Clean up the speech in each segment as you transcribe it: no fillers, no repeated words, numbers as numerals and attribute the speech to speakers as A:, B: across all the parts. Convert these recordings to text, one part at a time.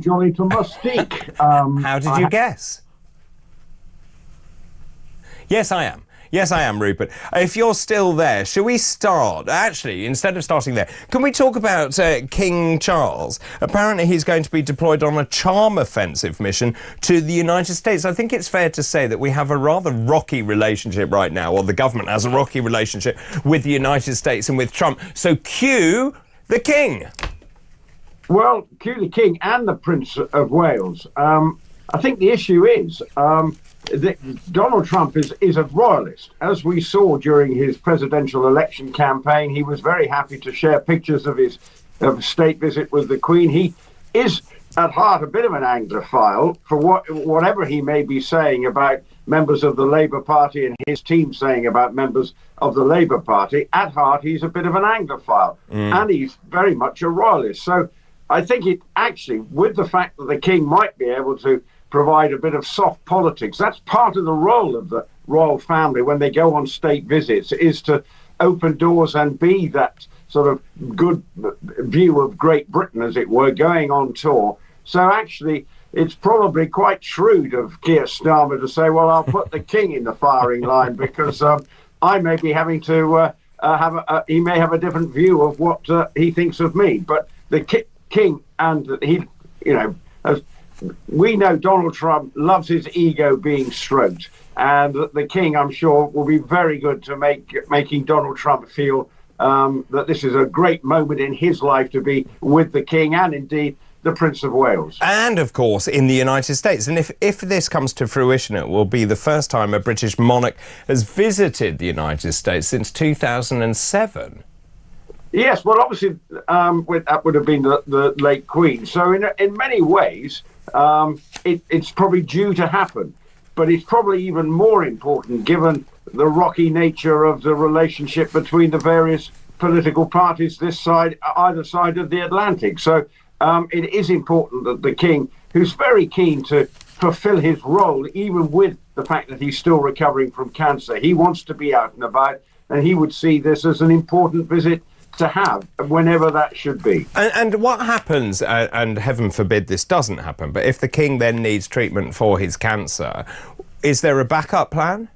A: Jolly to Mustique.
B: How did you guess? Yes, I am. Yes, I am, Rupert. If you're still there, shall we start? Actually, instead of starting there, can we talk about King Charles? Apparently, he's going to be deployed on a charm offensive mission to the United States. I think it's fair to say that we have a rather rocky relationship right now, or the government has a rocky relationship with the United States and with Trump. So cue the King.
A: Well, cue the King and the Prince of Wales. I think the issue is that Donald Trump is a royalist. As we saw during his presidential election campaign, he was very happy to share pictures of his state visit with the Queen. He is at heart a bit of an Anglophile, for whatever he may be saying about members of the Labour Party and his team saying about members of the Labour Party. At heart, he's a bit of an Anglophile, and he's very much a royalist. So I think it actually, with the fact that the King might be able to provide a bit of soft politics, that's part of the role of the royal family when they go on state visits, is to open doors and be that sort of good view of Great Britain, as it were, going on tour. So actually, it's probably quite shrewd of Keir Starmer to say, well, I'll put the King in the firing line because I may be having to he may have a different view of what he thinks of me. But the King, and he, we know Donald Trump loves his ego being stroked, and the King, I'm sure, will be very good to making Donald Trump feel that this is a great moment in his life to be with the King and indeed the Prince of Wales.
B: And, of course, in the United States. And if this comes to fruition, it will be the first time a British monarch has visited the United States since 2007.
A: Yes, well, obviously, that would have been the late Queen. So in many ways, it's probably due to happen. But it's probably even more important given the rocky nature of the relationship between the various political parties either side of the Atlantic. So it is important that the King, who's very keen to fulfill his role, even with the fact that he's still recovering from cancer, he wants to be out and about, and he would see this as an important visit to have, whenever that should be.
B: And what happens, and heaven forbid this doesn't happen, but if the King then needs treatment for his cancer, is there a backup plan?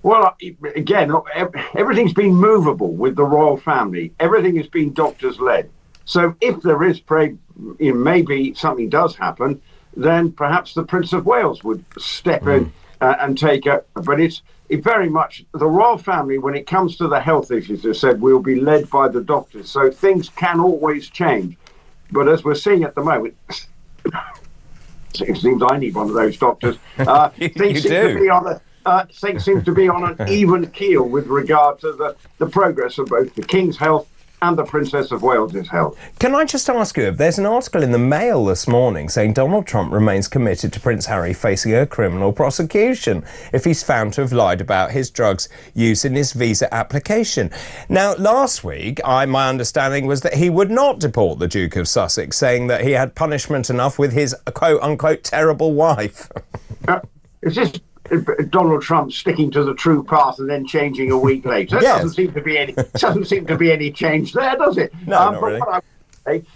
A: Well, again, everything's been movable with the royal family. Everything has been doctors-led. So if there is, maybe something does happen, then perhaps the Prince of Wales would step in and take it. But it's very much the royal family, when it comes to the health issues, as I said, will be led by the doctors. So things can always change. But as we're seeing at the moment, it seems I need one of those doctors. Things seem to be on an even keel with regard to the progress of both the King's health and the Princess of Wales' health.
B: Can I just ask you, there's an article in the Mail this morning saying Donald Trump remains committed to Prince Harry facing a criminal prosecution if he's found to have lied about his drugs use in his visa application. Now, last week, my understanding was that he would not deport the Duke of Sussex, saying that he had punishment enough with his quote-unquote terrible wife.
A: Is this Donald Trump sticking to the true path and then changing a week later? There doesn't seem to be any change there, does it?
B: No, not really.
A: What I would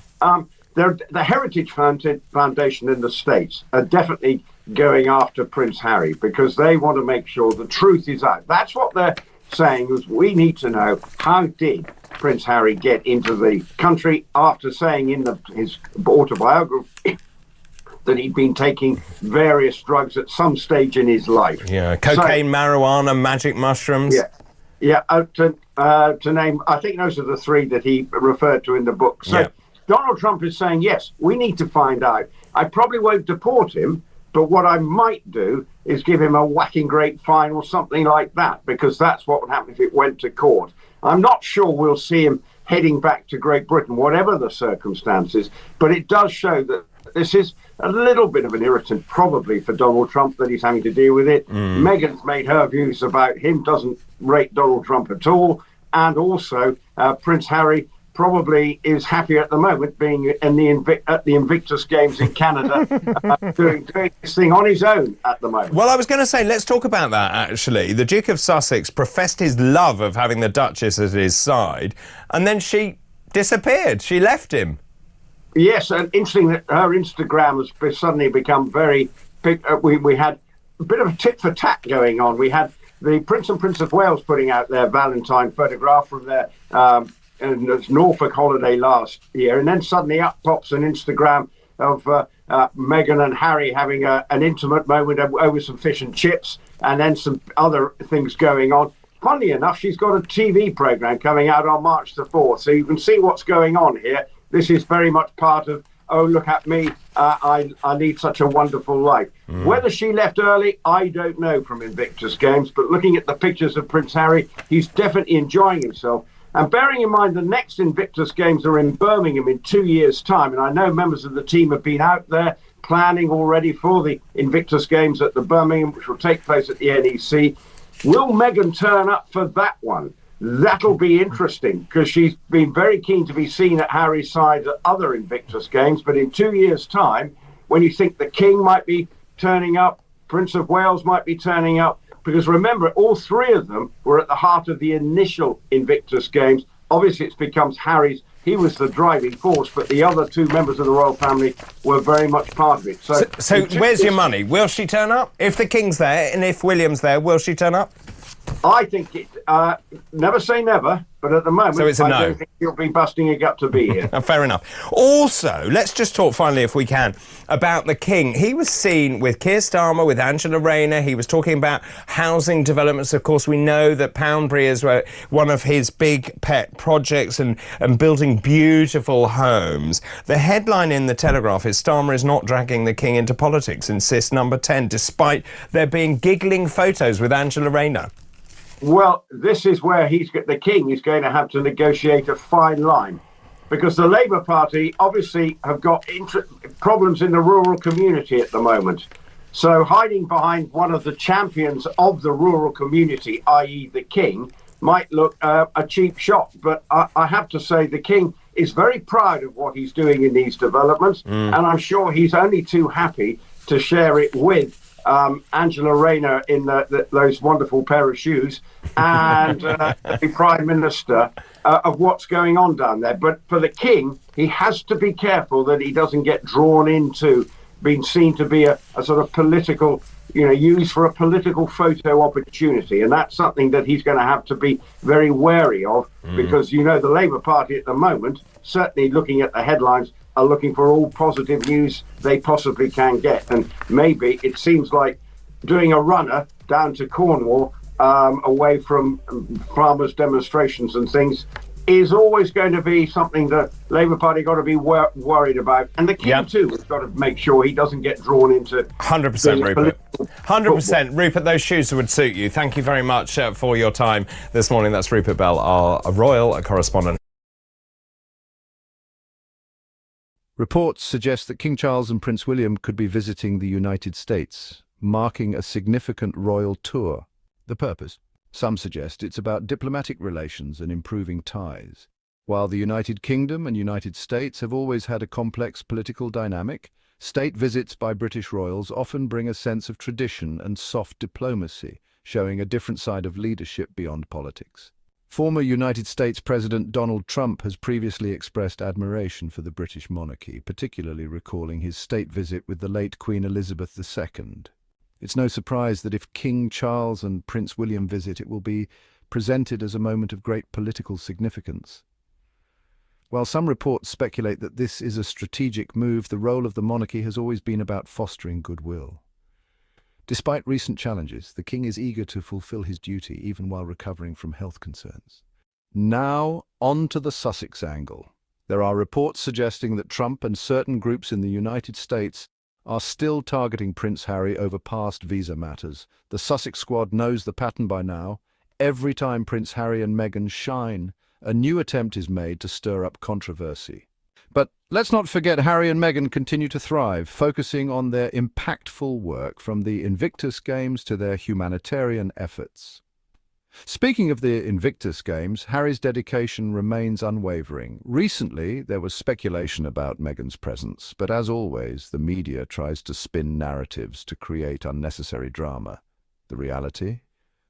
A: say, the Heritage Foundation in the States are definitely going after Prince Harry because they want to make sure the truth is out. That's what they're saying, is we need to know, how did Prince Harry get into the country after saying in his autobiography that he'd been taking various drugs at some stage in his life.
B: Yeah, cocaine, marijuana, magic mushrooms.
A: Yeah. To name, I think those are the three that he referred to in the book. So Donald Trump is saying, yes, we need to find out. I probably won't deport him, but what I might do is give him a whacking great fine or something like that, because that's what would happen if it went to court. I'm not sure we'll see him heading back to Great Britain, whatever the circumstances, but it does show that this is a little bit of an irritant, probably, for Donald Trump, that he's having to deal with it. Meghan's made her views about him, doesn't rate Donald Trump at all. And also, Prince Harry probably is happier at the moment being in at the Invictus Games in Canada, doing this thing on his own at the moment.
B: Well, I was going to say, let's talk about that, actually. The Duke of Sussex professed his love of having the Duchess at his side, and then she disappeared. She left him.
A: Yes, and interesting that her Instagram has suddenly become very big. We had a bit of a tit for tat going on. We had the Prince and Princess of Wales putting out their Valentine photograph from their Norfolk holiday last year, and then suddenly up pops an Instagram of Meghan and Harry having an intimate moment over some fish and chips, and then some other things going on. Funnily enough, she's got a TV program coming out on March the 4th, so you can see what's going on here. This is very much part of, oh, look at me, I lead such a wonderful life. Whether she left early, I don't know from Invictus Games, but looking at the pictures of Prince Harry, he's definitely enjoying himself. And bearing in mind the next Invictus Games are in Birmingham in 2 years' time, and I know members of the team have been out there planning already for the Invictus Games at the Birmingham, which will take place at the NEC. Will Meghan turn up for that one? That'll be interesting, because she's been very keen to be seen at Harry's side at other Invictus Games. But in 2 years' time, when you think the King might be turning up, Prince of Wales might be turning up, because remember, all three of them were at the heart of the initial Invictus Games. Obviously, it becomes Harry's. He was the driving force, but the other two members of the royal family were very much part of it.
B: So where's your money? Will she turn up? If the King's there and if William's there, will she turn up?
A: I think it. Never say never, but at the moment,
B: so it's a no.
A: I don't think you'll be busting your gut to be here.
B: Fair enough. Also, let's just talk finally, if we can, about the King. He was seen with Keir Starmer, with Angela Rayner. He was talking about housing developments. Of course, we know that Poundbury is one of his big pet projects and building beautiful homes. The headline in the Telegraph is Starmer is not dragging the King into politics, insists Number 10, despite there being giggling photos with Angela Rayner.
A: Well, this is where the King is going to have to negotiate a fine line, because the Labour Party obviously have got problems in the rural community at the moment. So hiding behind one of the champions of the rural community, i.e. the King, might look a cheap shot. But I have to say the King is very proud of what he's doing in these developments, and I'm sure he's only too happy to share it with Angela Rayner in those wonderful pair of shoes, and the Prime Minister of what's going on down there. But for the King, he has to be careful that he doesn't get drawn into being seen to be a sort of political, used for a political photo opportunity. And that's something that he's going to have to be very wary of, because, the Labour Party at the moment, certainly looking at the headlines, are looking for all positive news they possibly can get. And maybe it seems like doing a runner down to Cornwall, away from farmers' demonstrations and things, is always going to be something the Labour Party got to be worried about. And the King, too, has got to make sure he doesn't get drawn into...
B: 100%, Rupert. 100%. Rupert, those shoes would suit you. Thank you very much for your time this morning. That's Rupert Bell, our royal correspondent.
C: Reports suggest that King Charles and Prince William could be visiting the United States, marking a significant royal tour. The purpose? Some suggest it's about diplomatic relations and improving ties. While the United Kingdom and United States have always had a complex political dynamic, state visits by British royals often bring a sense of tradition and soft diplomacy, showing a different side of leadership beyond politics. Former United States President Donald Trump has previously expressed admiration for the British monarchy, particularly recalling his state visit with the late Queen Elizabeth II. It's no surprise that if King Charles and Prince William visit, it will be presented as a moment of great political significance. While some reports speculate that this is a strategic move, the role of the monarchy has always been about fostering goodwill. Despite recent challenges, the King is eager to fulfill his duty, even while recovering from health concerns. Now, on to the Sussex angle. There are reports suggesting that Trump and certain groups in the United States are still targeting Prince Harry over past visa matters. The Sussex squad knows the pattern by now. Every time Prince Harry and Meghan shine, a new attempt is made to stir up controversy. But let's not forget Harry and Meghan continue to thrive, focusing on their impactful work from the Invictus Games to their humanitarian efforts. Speaking of the Invictus Games, Harry's dedication remains unwavering. Recently, there was speculation about Meghan's presence, but as always, the media tries to spin narratives to create unnecessary drama. The reality?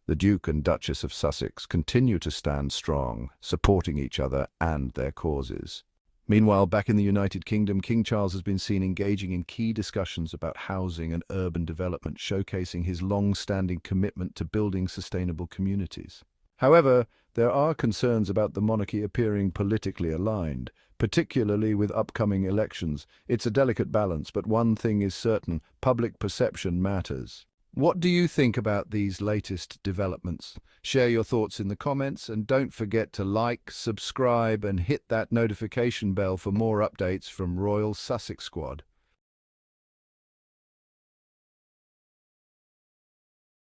C: The Duke and Duchess of Sussex continue to stand strong, supporting each other and their causes. Meanwhile, back in the United Kingdom, King Charles has been seen engaging in key discussions about housing and urban development, showcasing his long-standing commitment to building sustainable communities. However, there are concerns about the monarchy appearing politically aligned, particularly with upcoming elections. It's a delicate balance, but one thing is certain: public perception matters. What do you think about these latest developments? Share your thoughts in the comments, and don't forget to like, subscribe, and hit that notification bell for more updates from Royal Sussex Squad.